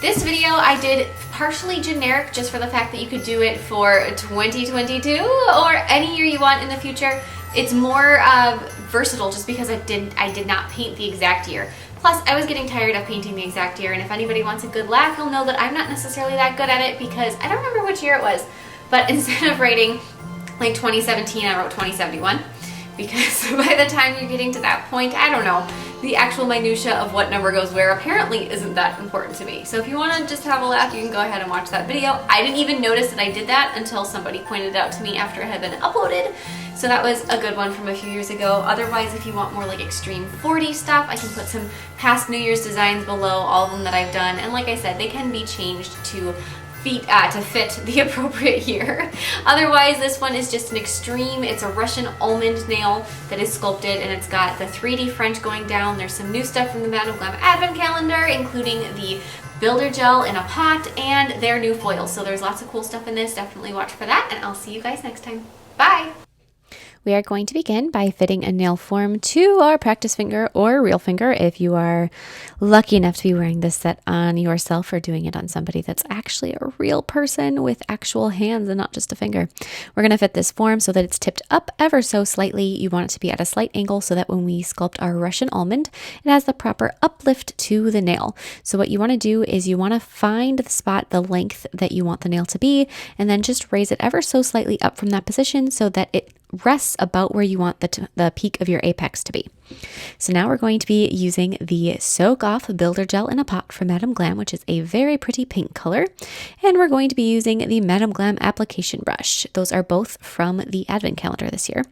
This video I did partially generic just for the fact that you could do it for 2022 or any year you want in the future. It's more versatile just because I did not paint the exact year. Plus, I was getting tired of painting the exact year, and if anybody wants a good laugh, you'll know that I'm not necessarily that good at it because I don't remember which year it was, but instead of writing like 2017, I wrote 2071 because by the time you're getting to that point, I don't know, the actual minutia of what number goes where apparently isn't that important to me. So if you want to just have a laugh, you can go ahead and watch that video. I didn't even notice that I did that until somebody pointed it out to me after it had been uploaded. So that was a good one from a few years ago. Otherwise, if you want more like extreme 40 stuff, I can put some past New Year's designs below, all of them that I've done. And like I said, they can be changed to fit the appropriate year. Otherwise, this one is just an extreme. It's a Russian almond nail that is sculpted, and it's got the 3D French going down. There's some new stuff from the Madam Glam advent calendar, including the builder gel in a pot and their new foils. So there's lots of cool stuff in this. Definitely watch for that, and I'll see you guys next time. Bye! We are going to begin by fitting a nail form to our practice finger or real finger if you are lucky enough to be wearing this set on yourself or doing it on somebody that's actually a real person with actual hands and not just a finger. We're going to fit this form so that it's tipped up ever so slightly. You want it to be at a slight angle so that when we sculpt our Russian almond, it has the proper uplift to the nail. So what you want to do is you want to find the spot, the length that you want the nail to be, and then just raise it ever so slightly up from that position so that it rests about where you want the peak of your apex to be. So now we're going to be using the Soak Off Builder Gel in a Pot from Madam Glam, which is a very pretty pink color. And we're going to be using the Madam Glam application brush. Those are both from the advent calendar this year.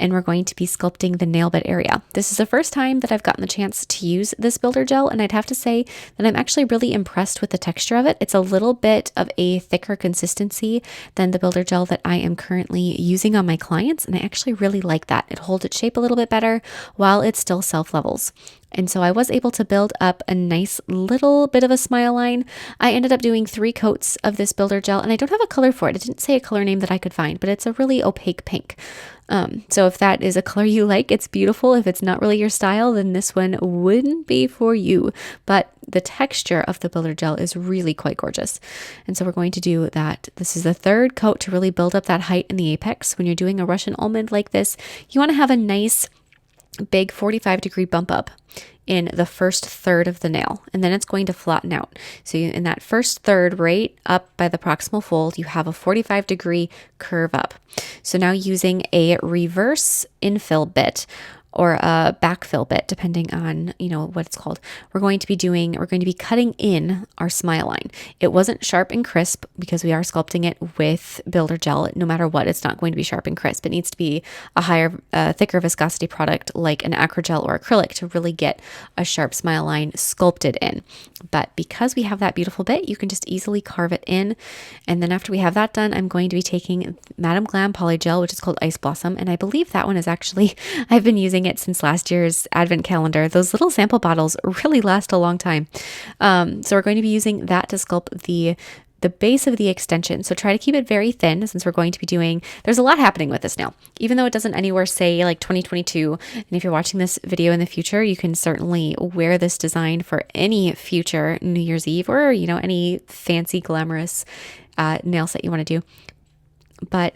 And we're going to be sculpting the nail bed area. This is the first time that I've gotten the chance to use this builder gel, and I'd have to say that I'm actually really impressed with the texture of it. It's a little bit of a thicker consistency than the builder gel that I am currently using on my clients, and I actually really like that. It holds its shape a little bit better while it still self-levels. And so I was able to build up a nice little bit of a smile line. I ended up doing 3 coats of this builder gel, and I don't have a color for it. It didn't say a color name that I could find, but it's a really opaque pink. So if that is a color you like, it's beautiful. If it's not really your style, then this one wouldn't be for you. But the texture of the builder gel is really quite gorgeous. And so we're going to do that. This is the 3rd coat to really build up that height in the apex. When you're doing a Russian almond like this, you want to have a nice big 45-degree bump up in the first third of the nail, and then it's going to flatten out. So in that first third, right up by the proximal fold, you have a 45-degree curve up. So now using a reverse infill bit or a backfill bit, depending on, what it's called. We're going to be cutting in our smile line. It wasn't sharp and crisp because we are sculpting it with builder gel. No matter what, it's not going to be sharp and crisp. It needs to be a thicker viscosity product like an acrygel or acrylic to really get a sharp smile line sculpted in. But because we have that beautiful bit, you can just easily carve it in. And then after we have that done, I'm going to be taking Madam Glam Polygel, which is called Ice Blossom. And I believe that one is actually, I've been using it since last year's advent calendar. Those little sample bottles really last a long time. So we're going to be using that to sculpt the base of the extension. So try to keep it very thin since we're going to be there's a lot happening with this nail. Even though it doesn't anywhere say like 2022, and if you're watching this video in the future, you can certainly wear this design for any future New Year's Eve or, any fancy glamorous nail set you want to do. But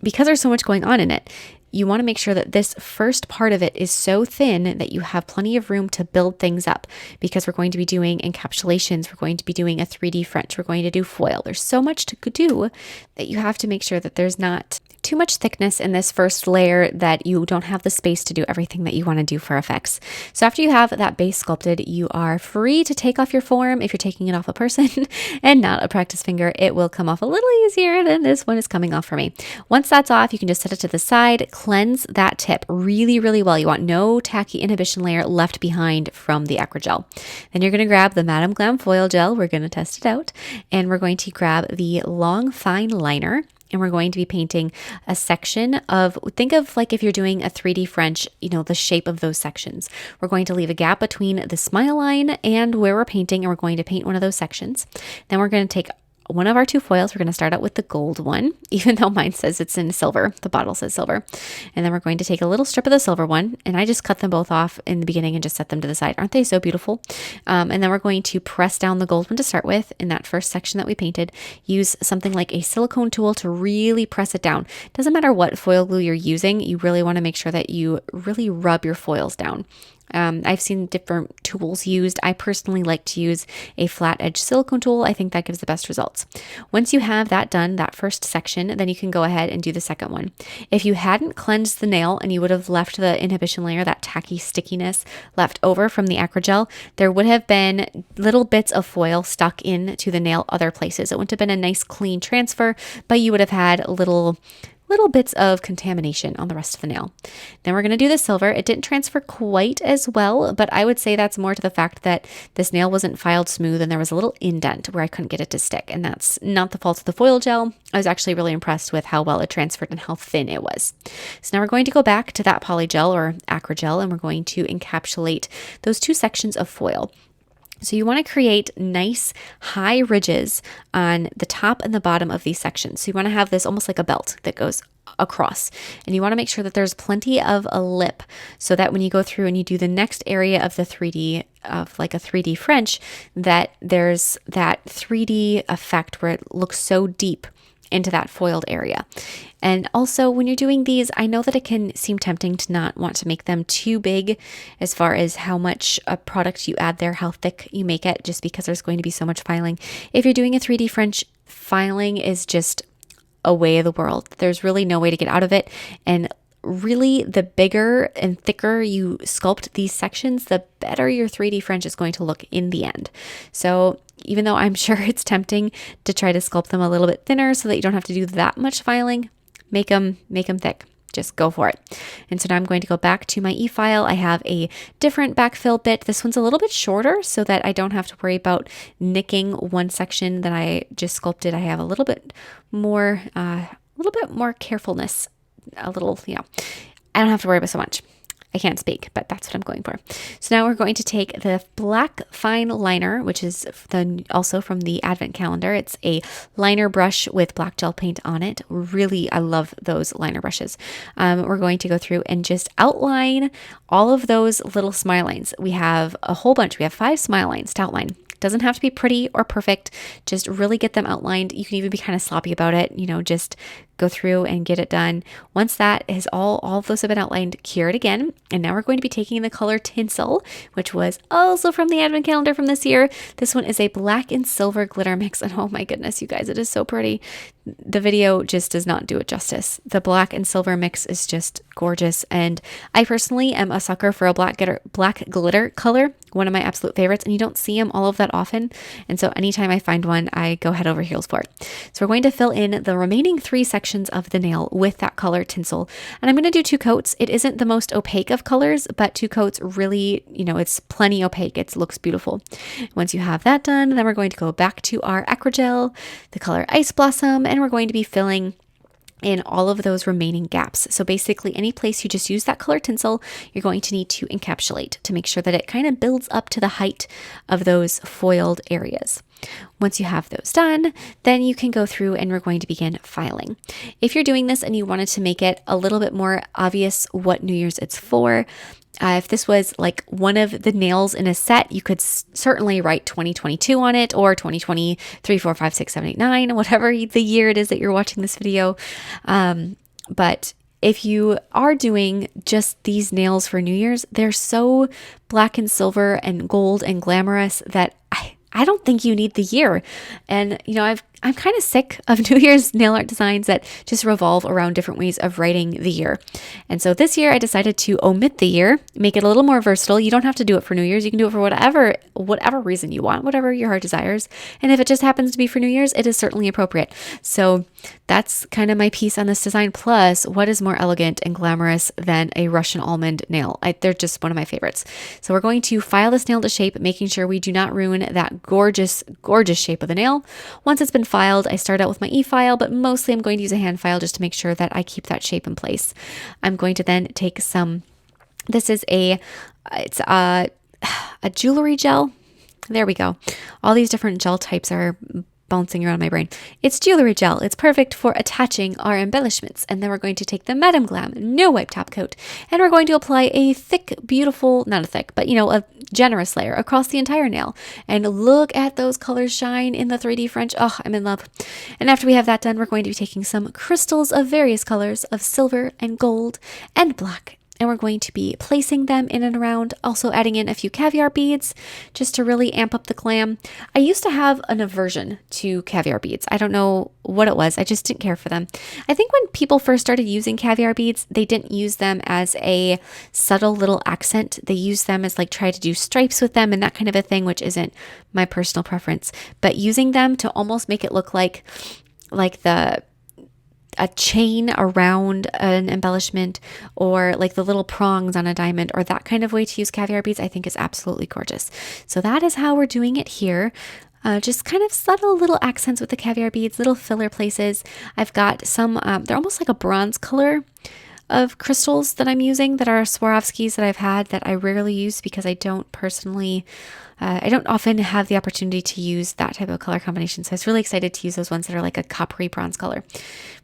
because there's so much going on in it, you want to make sure that this first part of it is so thin that you have plenty of room to build things up, because we're going to be doing encapsulations. We're going to be doing a 3D French. We're going to do foil. There's so much to do that you have to make sure that there's not too much thickness in this first layer that you don't have the space to do everything that you want to do for effects. So after you have that base sculpted, you are free to take off your form. If you're taking it off a person and not a practice finger, it will come off a little easier than this one is coming off for me. Once that's off, you can just set it to the side, cleanse that tip really, really well. You want no tacky inhibition layer left behind from the acrygel. Then you're going to grab the Madam Glam foil gel. We're going to test it out, and we're going to grab the long fine liner. And we're going to be painting a section think of like if you're doing a 3D French, the shape of those sections. We're going to leave a gap between the smile line and where we're painting, and we're going to paint one of those sections. Then we're going to take one of our two foils. We're going to start out with the gold one, even though mine says it's in silver. The bottle says silver. And then we're going to take a little strip of the silver one, and I just cut them both off in the beginning and just set them to the side. Aren't they so beautiful? And then we're going to press down the gold one to start with in that first section that we painted. Use something like a silicone tool to really press it down. Doesn't matter what foil glue you're using, you really want to make sure that you really rub your foils down. I've seen different tools used. I personally like to use a flat edge silicone tool. I think that gives the best results. Once you have that done, that first section, then you can go ahead and do the second one. If you hadn't cleansed the nail and you would have left the inhibition layer, that tacky stickiness left over from the acrygel, there would have been little bits of foil stuck into the nail other places. It wouldn't have been a nice clean transfer, but you would have had little bits of contamination on the rest of the nail. Then we're going to do the silver. It didn't transfer quite as well, but I would say that's more to the fact that this nail wasn't filed smooth and there was a little indent where I couldn't get it to stick. And that's not the fault of the foil gel. I was actually really impressed with how well it transferred and how thin it was. So now we're going to go back to that polygel or acrygel, and we're going to encapsulate those two sections of foil. So you want to create nice high ridges on the top and the bottom of these sections. So you want to have this almost like a belt that goes across, and you want to make sure that there's plenty of a lip so that when you go through and you do the next area of the 3D of like a 3D French, that there's that 3D effect where it looks so deep into that foiled area. And also when you're doing these, I know that it can seem tempting to not want to make them too big as far as how much a product you add there, how thick you make it, just because there's going to be so much filing. If you're doing a 3D French, filing is just a way of the world. There's really no way to get out of it. And really, the bigger and thicker you sculpt these sections, the better your 3D French is going to look in the end. So even though I'm sure it's tempting to try to sculpt them a little bit thinner so that you don't have to do that much filing, make them thick. Just go for it. And so now I'm going to go back to my e-file. I have a different backfill bit. This one's a little bit shorter so that I don't have to worry about nicking one section that I just sculpted. I have a little bit more carefulness. I don't have to worry about so much. I can't speak, but that's what I'm going for. So now we're going to take the black fine liner, which is also from the Advent calendar. It's a liner brush with black gel paint on it. Really, I love those liner brushes. We're going to go through and just outline all of those little smile lines. We have a whole bunch. We have 5 smile lines to outline. Doesn't have to be pretty or perfect. Just really get them outlined. You can even be kind of sloppy about it. Just go through and get it done. Once that is all of those have been outlined, cure it again. And now we're going to be taking the color Tinsel, which was also from the Advent calendar from this year. This one is a black and silver glitter mix. And oh my goodness, you guys, it is so pretty. The video just does not do it justice. The black and silver mix is just gorgeous. And I personally am a sucker for a black glitter color, one of my absolute favorites. And you don't see them all of that often. And so anytime I find one, I go head over heels for it. So we're going to fill in the remaining 3 sections of the nail with that color Tinsel. And I'm going to do 2 coats. It isn't the most opaque of colors, but 2 coats really, it's plenty opaque. It looks beautiful. Once you have that done, then we're going to go back to our acrygel, the color Ice Blossom, and we're going to be filling in all of those remaining gaps. So basically any place you just use that color Tinsel, you're going to need to encapsulate to make sure that it kind of builds up to the height of those foiled areas. Once you have those done, then you can go through and we're going to begin filing. If you're doing this and you wanted to make it a little bit more obvious what New Year's it's for, if this was like one of the nails in a set, you could certainly write 2022 on it, or 2020, 3, 4, 5, 6, 7, 8, 9, whatever the year it is that you're watching this video. But if you are doing just these nails for New Year's, they're so black and silver and gold and glamorous that I don't think you need the year. And, I'm kind of sick of New Year's nail art designs that just revolve around different ways of writing the year. And so this year I decided to omit the year, make it a little more versatile. You don't have to do it for New Year's. You can do it for whatever reason you want, whatever your heart desires. And if it just happens to be for New Year's, it is certainly appropriate. So that's kind of my piece on this design. Plus, what is more elegant and glamorous than a Russian almond nail? They're just one of my favorites. So we're going to file this nail to shape, making sure we do not ruin that gorgeous, gorgeous shape of the nail. Once it's been filed, I start out with my e-file, but mostly I'm going to use a hand file just to make sure that I keep that shape in place. I'm going to then take this is a jewelry gel. There we go. All these different gel types are bouncing around my brain. It's jewelry gel. It's perfect for attaching our embellishments. And then we're going to take the Madame Glam No Wipe Top Coat, and we're going to apply a thick, beautiful, not a thick, but a generous layer across the entire nail. And look at those colors shine in the 3D French. Oh, I'm in love. And after we have that done, we're going to be taking some crystals of various colors of silver and gold and black, and we're going to be placing them in and around, also adding in a few caviar beads just to really amp up the glam. I used to have an aversion to caviar beads. I don't know what it was. I just didn't care for them. I think when people first started using caviar beads, they didn't use them as a subtle little accent. They used them as try to do stripes with them and that kind of a thing, which isn't my personal preference. But using them to almost make it look like a chain around an embellishment, or the little prongs on a diamond, or that kind of way to use caviar beads, I think is absolutely gorgeous. So that is how we're doing it here. Just kind of subtle little accents with the caviar beads, little filler places. I've got some, they're almost like a bronze color of crystals that I'm using that are Swarovskis that I've had that I rarely use because I don't often have the opportunity to use that type of color combination. So I was really excited to use those ones that are like a coppery bronze color.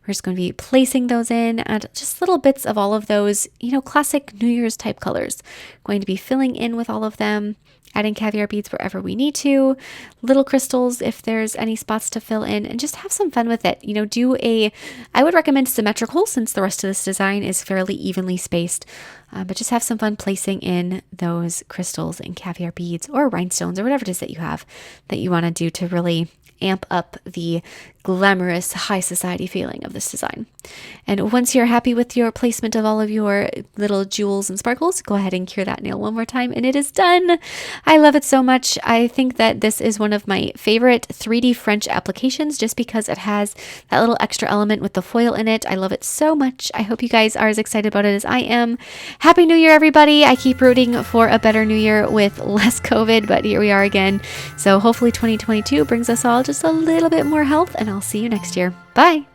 We're just going to be placing those in, and just little bits of all of those, classic New Year's type colors. Going to be filling in with all of them, adding caviar beads wherever we need to, little crystals if there's any spots to fill in, and just have some fun with it. I would recommend symmetrical since the rest of this design is fairly evenly spaced, but just have some fun placing in those crystals and caviar beads or rhinestones or whatever it is that you have that you want to do to really amp up the glamorous high society feeling of this design. And once you're happy with your placement of all of your little jewels and sparkles, go ahead and cure that nail one more time and it is done. I love it so much. I think that this is one of my favorite 3D French applications just because it has that little extra element with the foil in it. I love it so much. I hope you guys are as excited about it as I am. Happy New Year, everybody. I keep rooting for a better New Year with less COVID, but here we are again. So hopefully 2022 brings us all just a little bit more health, and I'll see you next year. Bye.